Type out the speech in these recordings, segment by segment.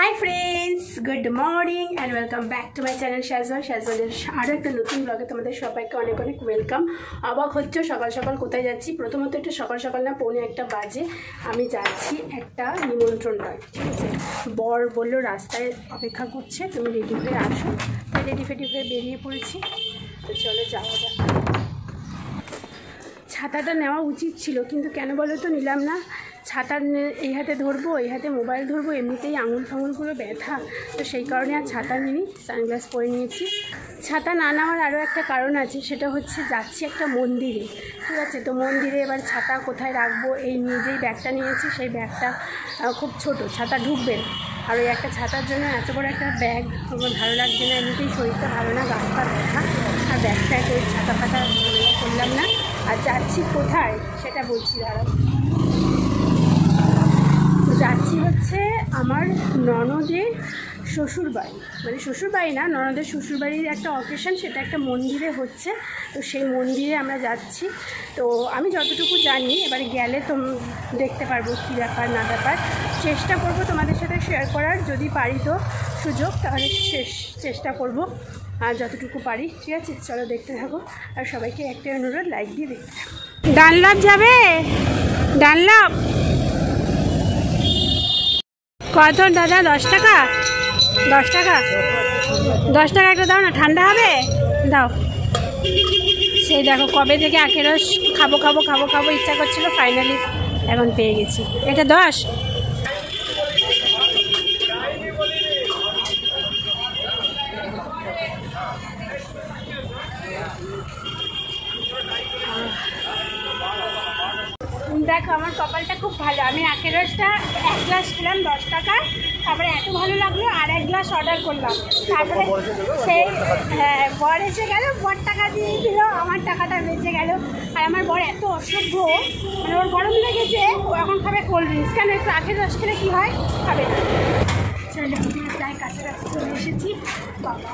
High friends, good morning and welcome back to my channel শ্যাজওয়ালের আরও একটা নতুন ব্লগে তোমাদের সবাইকে অনেক অনেক ওয়েলকাম। অবাক হচ্ছে সকাল সকাল কোথায় যাচ্ছি। প্রথমত একটু সকাল সকাল না, 1:45 বাজে আমি যাচ্ছি একটা নিমন্ত্রণটায়, ঠিক আছে। বর বললো রাস্তায় অপেক্ষা করছে, তুমি রেডি হয়ে আসো। তাই রেডি ফেডি হয়ে বেরিয়ে পড়েছি। তো চলো যাওয়া যাক। ছাতাটা নেওয়া উচিত ছিল, কিন্তু কেন বলো তো নিলাম না। ছাতা এই হাতে ধরবো, এই হাতে মোবাইল ধরবো, এমনিতেই আঙুল ফাঙুলগুলো ব্যথা, তো সেই কারণে আর ছাতা নিই, সানগ্লাস পরে নিয়েছি। ছাতা না নেওয়ার আরও একটা কারণ আছে, সেটা হচ্ছে যাচ্ছি একটা মন্দিরে, ঠিক আছে। তো মন্দিরে এবার ছাতা কোথায় রাখবো, এই নিয়ে যেই ব্যাগটা নিয়েছি সেই ব্যাগটা খুব ছোট, ছাতা ঢুকবে। আর ওই একটা ছাতার জন্য এত বড় একটা ব্যাগ আমার ভালো লাগছে না, এমনিতেই শরীরটা ভালো না, গা পা ব্যথা, আর ব্যাগটাকে ওই ছাতা ফাতা করলাম না। আর যাচ্ছি কোথায় সেটা বলছি, দাঁড়াও। যাচ্ছি হচ্ছে আমার ননদের শ্বশুরবাড়ি, মানে শ্বশুরবাড়ি না, ননদের শ্বশুরবাড়ির একটা অকেশন, সেটা একটা মন্দিরে হচ্ছে। তো সেই মন্দিরে আমরা যাচ্ছি। তো আমি যতটুকু জানি, এবারে গেলে তো দেখতে পারবো কী ব্যাপার না ব্যাপার। চেষ্টা করব তোমাদের সাথে শেয়ার করার, যদি পারি তো সুযোগ, তাহলে চেষ্টা করব আর যতটুকু পারি, ঠিক আছে। চলো দেখতে থাকো, আর সবাইকে একটা অনুরোধ, লাইক দিয়ে দেখতে থাকো। ডানলপ যাবে, ডানলপ কত দাদা? 10 টাকা, 10 টাকা, 10 টাকা একটা দাও না, ঠান্ডা হবে, দাও। সেই দেখো কবে থেকে আখের রস খাবো খাবো খাবো খাবো ইচ্ছা করছিল, ফাইনালি এখন পেয়ে গেছি। এটা 10। দেখো আমার কপালটা খুব ভালো, আমি আখের রসটা 1 গ্লাস খেলাম 10 টাকা, তারপরে এত ভালো লাগলো আর 1 গ্লাস অর্ডার করলাম। তারপরে সেই বর এসে গেল, বর টাকা দিয়ে দিল, আমার টাকাটা বেঁচে গেল। আর আমার বর এত অসভ্য, মানে ওর গরম লেগেছে, ও এখন খাবে কোল্ড ড্রিঙ্কস। কেন? একটু আখের রস খেলে কী হয়, খাবে না। চলে প্রায় কাছাকাছি চলে এসেছি। বাবা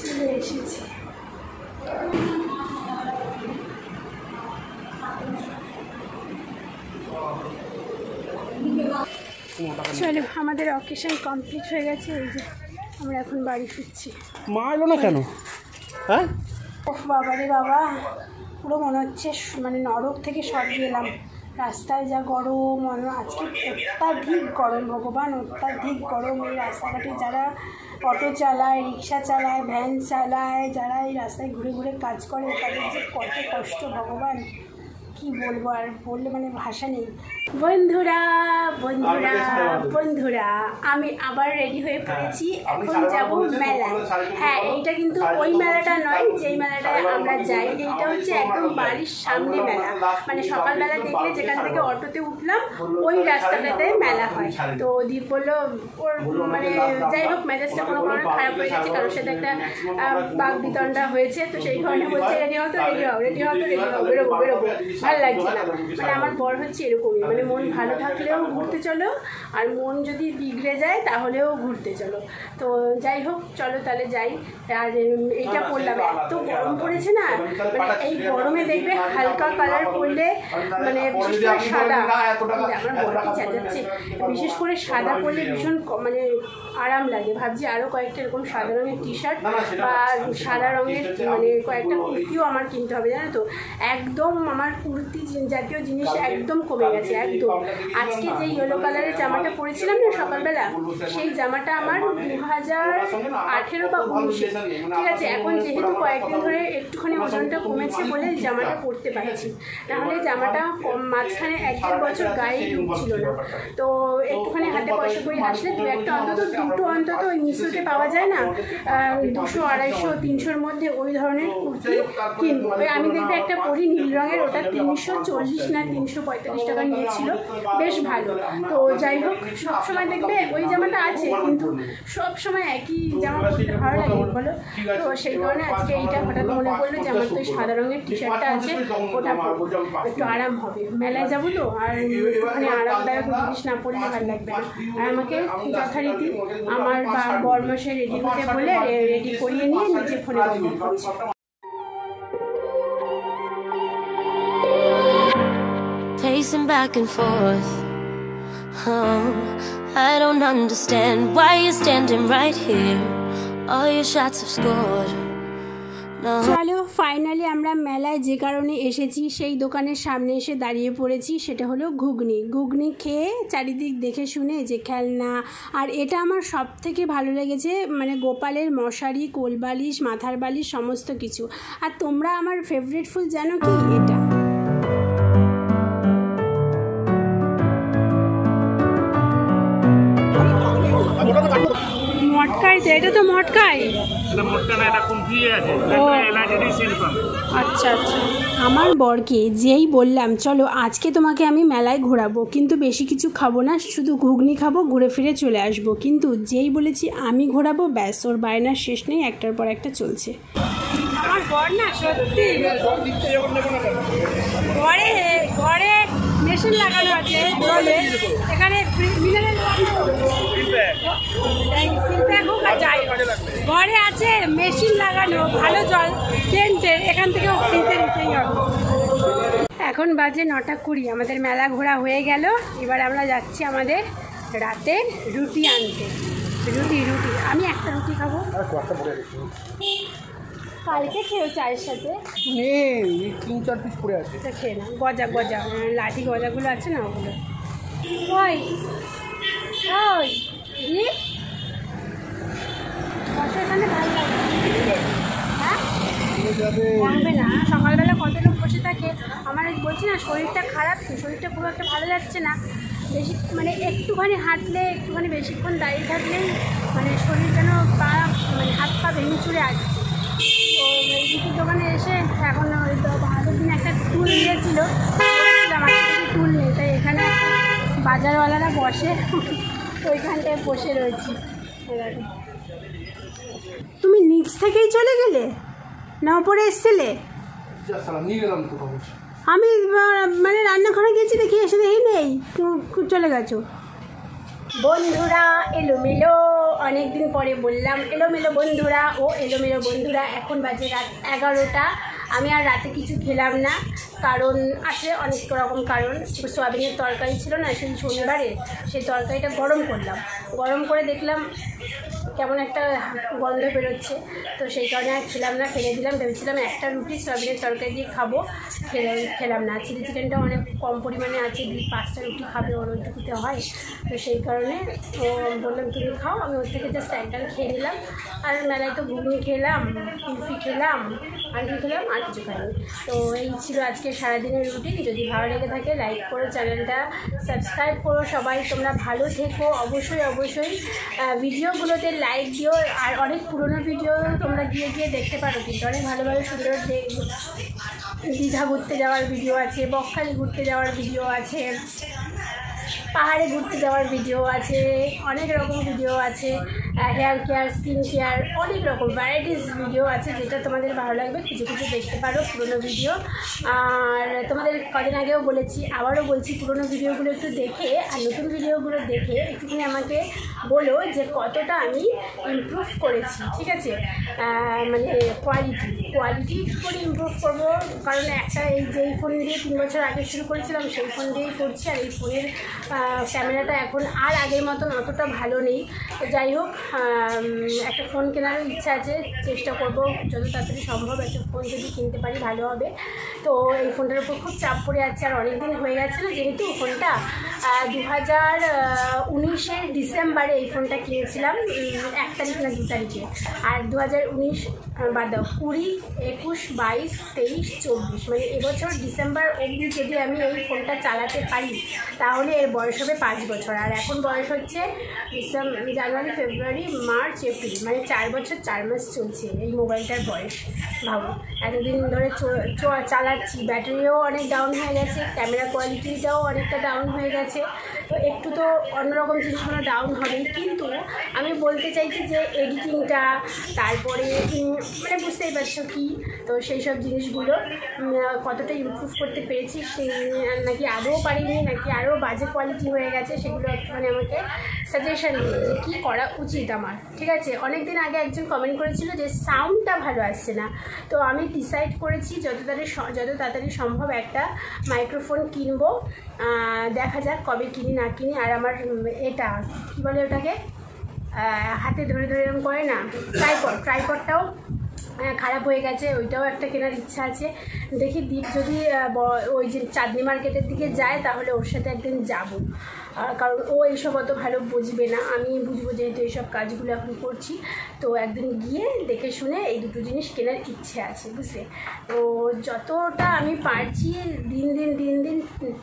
চলে এসেছি। চলো, আমাদের অকেশন কমপ্লিট হয়ে গেছে, এই যে আমরা এখন বাড়ি ফিরছি। মা এলো না কেন? হ্যাঁ বাবা রে বাবা, পুরো মনে হচ্ছে মানে নরক থেকে সব গেলাম। রাস্তায় যা গরম, আজকে অত্যাধিক গরম, ভগবান অত্যাধিক গরম। এই রাস্তাঘাটে যারা অটো চালায়, রিক্সা চালায়, ভ্যান চালায়, যারা এই রাস্তায় ঘুরে ঘুরে কাজ করে, তাদের যে কত কষ্ট, ভগবান কি বলবো, আর বললে মানে ভাষা নেই। বন্ধুরা বন্ধুরা বন্ধুরা, আমি আবার রেডি হয়ে পড়েছি, এখন যাব মেলায়। হ্যাঁ, এইটা কিন্তু ওই মেলাটা নয় যেই মেলাটায় আমরা যাই, এইটা হচ্ছে একদম বাড়ির সামনে মেলা। মানে সকালবেলা দেখলে যেখান থেকে অটোতে উঠলাম ওই রাস্তাটাতে মেলা হয়। তো দীপ বললো ওর মানে যাই হোক, মেজাজটা কোনো কারণে খারাপ হয়ে গেছে, কারোর সাথে একটা বাঘ বিতণ্ডা হয়েছে, তো সেই কারণে বলছে রেডি হও তো রেডি হও, রেডি হও তো রেডি হও, বেরোবো বেরোবো। ভালো লাগছে না, মানে আমার বর হচ্ছে এরকমই, মানে মন ভালো থাকলেও ঘুরতে চলো, আর মন যদি বিগড়ে যায় তাহলেও ঘুরতে চলো। তো যাই হোক, চলো তাহলে যাই। আর এইটা পরলাম, এত গরম পড়েছে না, মানে এই গরমে দেখবে হালকা কালার পরলে, মানে বিশেষ করে সাদা, আমার বরকে চেঁচাচ্ছে, বিশেষ করে সাদা পরলে ভীষণ মানে আরাম লাগে। ভাবছি আরও কয়েকটা এরকম সাদা রঙের টি শার্ট বা সাদা রঙের মানে কয়েকটা কুর্তিও আমার কিনতে হবে, জানো তো। একদম আমার কুর্তি জাতীয় জিনিস একদম কমে গেছে, একদম। আজকে যে ইয়েলো কালারের জামাটা পরেছিলাম না সকালবেলা, সেই জামাটা আমার 2018 বা 19, ঠিক আছে। এখন যেহেতু কয়েকদিন ধরে একটুখানি ওজনটা কমেছে বলে জামাটা পরতে পারছি, নাহলে জামাটা মাঝখানে 1-1.5 বছর গায়ে ঢুকছিল না। তো একটুখানি হাতে পয়সা করে আসলে দুটো অন্তত ওই মিশোতে পাওয়া যায় না, 200, 250, 300-র মধ্যে ওই ধরনের কুর্তি কিনবো। আমি দেখতে একটা পরি নীল রঙের, ওটা 340 না 345 টাকা নিয়েছিল, বেশ ভালো। তো যাই হোক, সবসময় দেখবে ওই জামাটা আছে, কিন্তু সবসময় একই জামা পরতে ভালো লাগে বলো। তো সেই কারণে আজকে এইটা হঠাৎ মনে পড়লো যে আমার তো ওই সাদা রঙের টি শার্টটা আছে, ওটা একটু আরাম হবে, মেলায় যাবো তো, আর একটুখানি আরামদায়ক জিনিস না পরলে ভালো লাগবে না। আর আমাকে যথারীতি আমার বরমশাই রেডি হতে বলে রেডি করিয়ে নিয়ে নিজে ফোনে বন্ধ করছে। pacing back and forth. Oh, I don't understand why you're standing right here. All your shots have scored. No. চলো ফাইনালি আমরা মেলায় যে কারণে এসেছি সেই দোকানের সামনে এসে দাঁড়িয়ে পড়েছি, সেটা হলো ঘুগনি। ঘুগনি খেয়ে চারিদিক দেখে শুনে যে খেলনা, আর এটা আমার সব থেকে ভালো লেগেছে, মানে গোপালের মশারি, কোলবালিশ, মাথার বালিশ সমস্ত কিছু। আর তোমরা আমার ফেভারিট ফুল জানো কি? এটা মটকাই, তো এটা তো মটকাই। আচ্ছা আচ্ছা। আমার বরকে যেই বললাম চলো আজকে তোমাকে আমি মেলায় ঘোরাবো, কিন্তু বেশি কিছু খাবো না, শুধু ঘুগনি খাবো, ঘুরে ফিরে চলে আসবো, কিন্তু যেই বলেছি আমি ঘোরাবো ব্যাস ওর বায়নার শেষ নেই, একটার পর একটা চলছে। আমার বর না সত্যি, ঘরে ঘরে মেশিন লাগানো আছে জলে, এখানে মিনারেল ঘরে আছে মেশিন লাগানো, ভালো জল টেন্টের, এখান থেকে ফ্রিতে নিতেই হবে। এখন বাজে 9:20, আমাদের মেলা ঘোরা হয়ে গেল। এবার আমরা যাচ্ছি আমাদের রাতের রুটি আনতে। রুটি আমি একটা রুটি খাবো, কালকে খেয়েও চায়ের সাথে 3-4 পিস পড়ে আছে, খেয়ে না। গজা লাঠি গজাগুলো আছে না, ওগুলো ওই ওই এখানে ভালো লাগবে। হ্যাঁ লাগবে না, সকালবেলা কত লোক বসে থাকে। আমার বলছি না শরীরটা খারাপ, শরীরটা খুব একটা ভালো লাগছে না, বেশি মানে একটুখানি হাঁটলে, একটুখানি বেশিক্ষণ দাঁড়িয়ে থাকলেই মানে শরীর যেন পা, মানে হাত পা ভেঙে চুরে আসছে। তো এই রুটির দোকানে এসে এখন ওই আগের দিন একটা টুল দিয়েছিল, আমার কাছে টুল নেই, তাই এখানে বাজারওয়ালারা বসে, ওইখানটায় বসে রয়েছি। তুমি নিচ থেকেই চলে গেলে না ওপরে এসছিলে? আমি মানে রান্নাঘরে গেছি, দেখি এসে দেখি নেই, চলে গেছো। বন্ধুরা এলোমেলো, অনেকদিন পরে বললাম এলোমেলো বন্ধুরা ও এলোমেলো বন্ধুরা। এখন বাজে রাত 11টা। আমি আর রাতে কিছু খেলাম না, কারণ আছে অনেক রকম কারণ। সোয়াবিনের তরকারি ছিল না সেই শনিবারে, সেই তরকারিটা গরম করলাম, গরম করে দেখলাম কেমন একটা গন্ধ বেরোচ্ছে, তো সেই কারণে আর খেলাম না, ফেলে দিলাম। ভেবেছিলাম একটা রুটি সোয়াবিনের তরকারি দিয়ে খাবো, খেলাম না। চিলি চিকেনটা অনেক কম পরিমাণে আছে, 5টা রুটি খাবে, ওর ওইটুকুতে হয়, তো সেই কারণে ও বললাম তুমি খাও, আমি ওর থেকে জাস্ট একটা খেয়ে নিলাম। আর মেলায় তো ঘুগনি খেলাম, কুলফি খেলাম, আর কি খেলাম, আর কিছু খাইনি। তো এই ছিল আজকে সারাদিনের রুটিন। যদি ভালো লেগে থাকে লাইক করো, চ্যানেলটা সাবস্ক্রাইব করো। সবাই তোমরা ভালো থেকো, অবশ্যই ভিডিওগুলোতে লাইক দিও। আর অনেক পুরনো ভিডিও তোমরা গিয়ে দেখতে পারো, কিন্তু অনেক ভালো সুন্দর দীঘা ঘুরতে যাওয়ার ভিডিও আছে, বকখালি ঘুরতে যাওয়ার ভিডিও আছে, পাহাড়ে ঘুরতে যাওয়ার ভিডিও আছে, অনেক রকম ভিডিও আছে, হেয়ার কেয়ার, স্কিন কেয়ার, অনেক রকম ভ্যারাইটিস ভিডিও আছে, যেটা তোমাদের ভালো লাগবে কিছু দেখতে পারো পুরনো ভিডিও। আর তোমাদের কদিন আগেও বলেছি, আবারও বলছি, পুরনো ভিডিওগুলো একটু দেখে আর নতুন ভিডিওগুলো দেখে একটুখানি আমাকে বলো যে কতটা আমি ইমপ্রুভ করেছি, ঠিক আছে? মানে কোয়ালিটি করে ইমপ্রুভ করবো, কারণ একটা যেই ফোন দিয়ে 3 বছর আগে শুরু করেছিলাম সেই ফোন দিয়েই করছি, আর এই ফোনের ক্যামেরাটা এখন আর আগের মতন অতটা ভালো নেই। যাই হোক, একটা ফোন কেনারও ইচ্ছা আছে, চেষ্টা করব যত তাড়াতাড়ি সম্ভব একটা ফোন যদি কিনতে পারি ভালো হবে। তো এই ফোনটার উপর খুব চাপ পড়ে যাচ্ছে, আর অনেক দিন হয়ে গেছে না, যেহেতু ফোনটা 2019-এর ডিসেম্বরে এই ফোনটা কিনেছিলাম, 1 তারিখ না 2 তারিখে, আর 2019 বাদ দাও, 20, 21, 22, 23, 24, মানে এবছর ডিসেম্বর অবধি যদি আমি এই ফোনটা চালাতে পারি তাহলে এর বয়স হবে 5 বছর। আর এখন বয়স হচ্ছে জানুয়ারি, ফেব্রুয়ারি, মার্চ, এপ্রিল, মানে 4 বছর 4 মাস চলছে এই মোবাইলটার বয়স। ভাবো এতদিন ধরে চালাচ্ছি, ব্যাটারিও অনেক ডাউন হয়ে গেছে, ক্যামেরা কোয়ালিটিটাও অনেকটা ডাউন হয়ে গেছে, তো একটু তো অন্যরকম জিনিসগুলো ডাউন হবেই। কিন্তু আমি বলতে চাইছি যে এডিটিংটা, তারপরে মানে বুঝতেই পারছো কি, তো সেই সব জিনিসগুলো কতটা ইমপ্রুভ করতে পেরেছি, সেই নাকি আদৌ পারিনি, নাকি আরও বাজে কোয়ালিটি হয়ে গেছে, সেগুলো একটুখানি আমাকে সাজেশন দিন যে কী করা উচিত আমার, ঠিক আছে। অনেক দিন আগে একজন কমেন্ট করেছিল যে সাউন্ডটা ভালো আসছে না, তো আমি ডিসাইড করেছি যত তাড়াতাড়ি সম্ভব একটা মাইক্রোফোন কিনবো। দেখা যাক কবে কিনি না কিনি। আর আমার এটা কী বলে ওটাকে, হাতে ধরে ধরে এরকম করে না, ট্রাইপডটাও খারাপ হয়ে গেছে, ওইটাও একটা কেনার ইচ্ছা আছে। দেখি দীপ যদি ওই যে চাঁদনি মার্কেটের দিকে যায় তাহলে ওর সাথে একদিন যাব, কারণ ও এইসব অত ভালো বুঝবে না, আমি বুঝবো যেহেতু এইসব কাজগুলো এখন করছি। তো একদিন গিয়ে দেখে শুনে এই দুটো জিনিস কেনার ইচ্ছে আছে, বুঝলে। তো যতটা আমি পারছি দিন দিন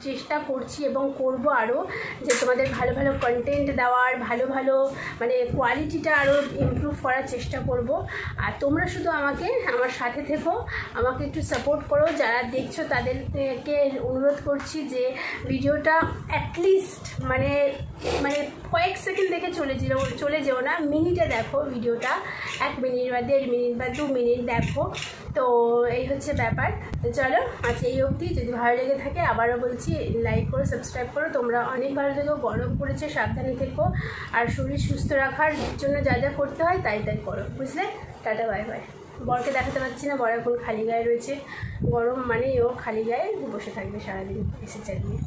চেষ্টা করছি এবং করব আরও, যে তোমাদের ভালো ভালো কন্টেন্ট দেওয়ার, ভালো ভালো মানে কোয়ালিটিটা আরও ইমপ্রুভ করার চেষ্টা করব। আর তোমরা শুধু আমার সাথে থেকো, আমাকে একটু সাপোর্ট করো। যারা দেখছো তাদেরকে অনুরোধ করছি যে ভিডিওটা অ্যাটলিস্ট মানে কয়েক সেকেন্ড দেখে চলে যেও না, মিনিটে দেখো ভিডিওটা, 1 মিনিট বা 1.5 মিনিট বা 2 মিনিট দেখো। তো এই হচ্ছে ব্যাপার। তো চলো আজ এই অবধি। যদি ভালো লেগে থাকে আবারও বলছি লাইক করো, সাবস্ক্রাইব করো। তোমরা অনেক ভালো থেকো, গরম পড়েছে, সাবধানে থেকো, আর শরীর সুস্থ রাখার জন্য যা যা করতে হয় তাই করো, বুঝলে। Tata, bye bye. বরকে দেখাতে পারছি না, বর এখন খালি গায়ে রয়েছে, গরম মানে ও খালি গায়ে বসে থাকবে সারাদিন এসে চালিয়ে।